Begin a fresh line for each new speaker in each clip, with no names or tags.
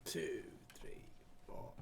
2, 3, 4.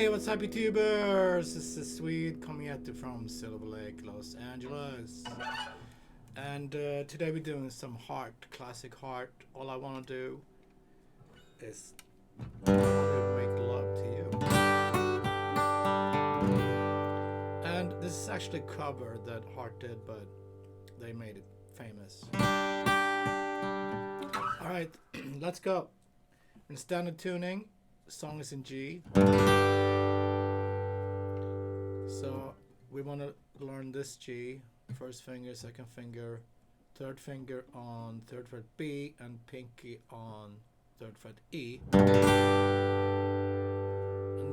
What's up, YouTubers? This is Swede coming at you from Silver Lake, Los Angeles. And today we're doing some heart, classic heart. All I want to do is make love to you. And this is actually a cover that Heart did, but they made it famous. Alright, let's go. In standard tuning, the song is in G. So we want to learn this G, first finger, second finger, third finger on third fret B, and pinky on third fret E. And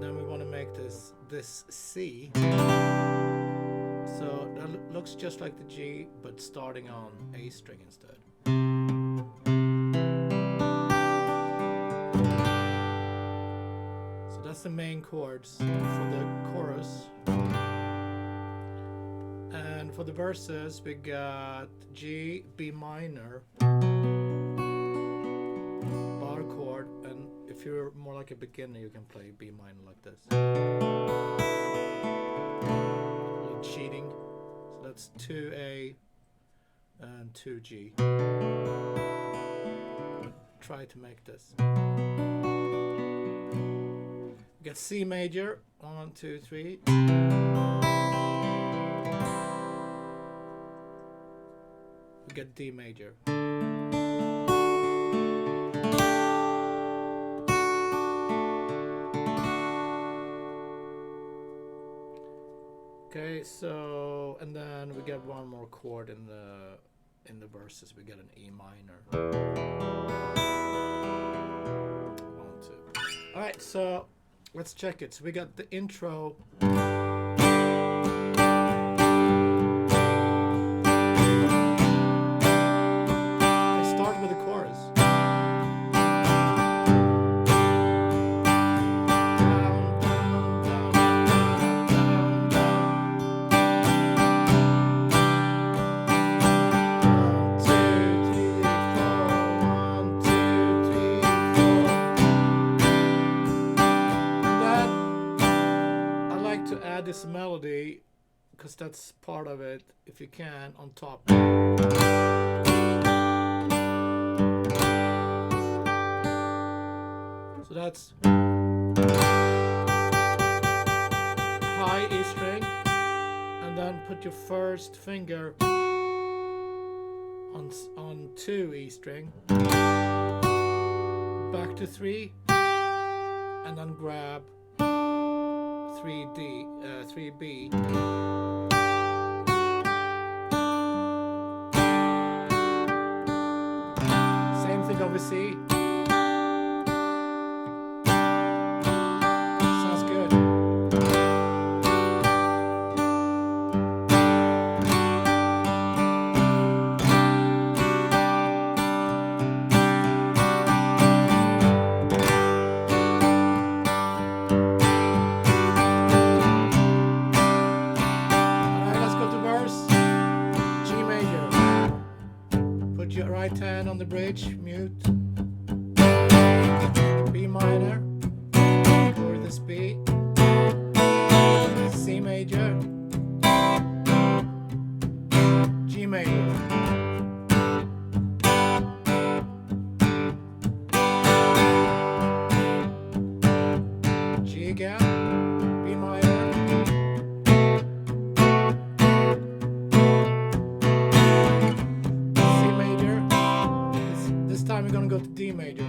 then we want to make this C. So that looks just like the G, but starting on A string instead. So that's the main chords for the chorus. And for the verses, we got G, B minor, bar chord, and if you're more like a beginner, you can play B minor like this. A little cheating. So that's 2A and 2G. Try to make this. We got C major, 1, 2, 3. We get D major. Okay, so and then we get one more chord in the verses. We get an E minor. 1, 2. All right, so let's check it. So we got the intro. This melody, because that's part of it, if you can, on top. So that's high E string, and then put your first finger on 2 E string, back to 3, and then grab 3D, 3B. Same thing over C. Sounds good. Right hand on the bridge, mute. B minor, or this B. B again, B minor, C major. This time we're gonna go to D major.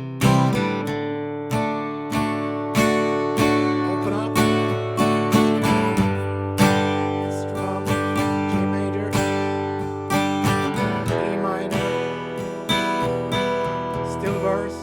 Open up, strum, G major, E minor, still verse.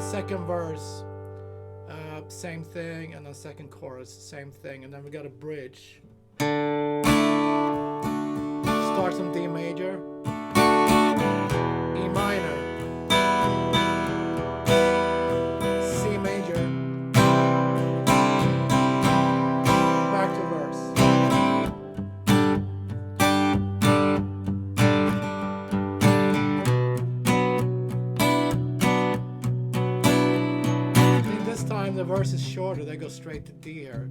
Second verse, same thing, and then second chorus, same thing, and then we got a bridge. Starts on D major, E minor, C major, back to verse. This time the verse is shorter, they go straight to D here.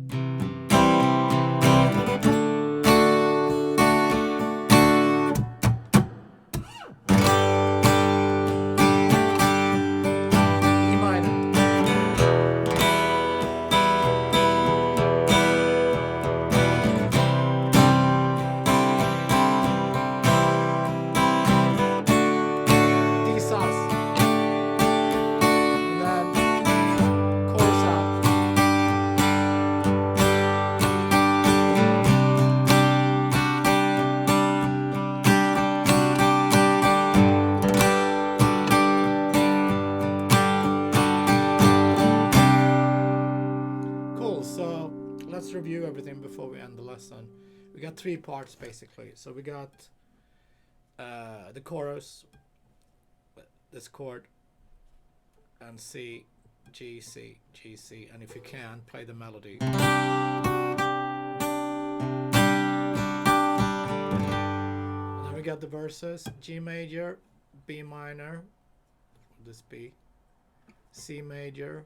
Let's review everything before we end the lesson. We got three parts basically. So we got the chorus, this chord, and C, G, C, G, C, and if you can, play the melody. And then we got the verses, G major, B minor, this B, C major,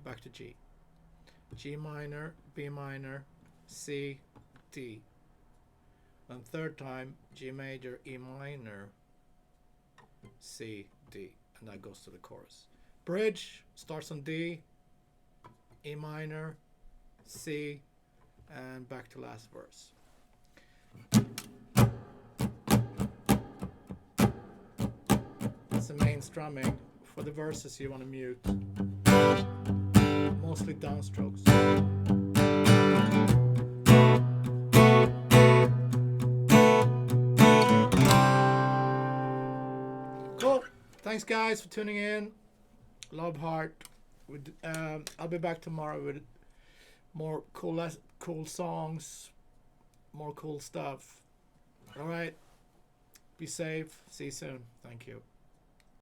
back to G. G minor, B minor, C, D. And third time, G major, E minor, C, D. And that goes to the chorus. Bridge starts on D, E minor, C, and back to last verse. That's the main strumming. For the verses you want to mute. Mostly downstrokes. Cool. Thanks guys for tuning in. Love heart. I'll be back tomorrow with more cool songs, more cool stuff. All right. Be safe. See you soon. Thank you.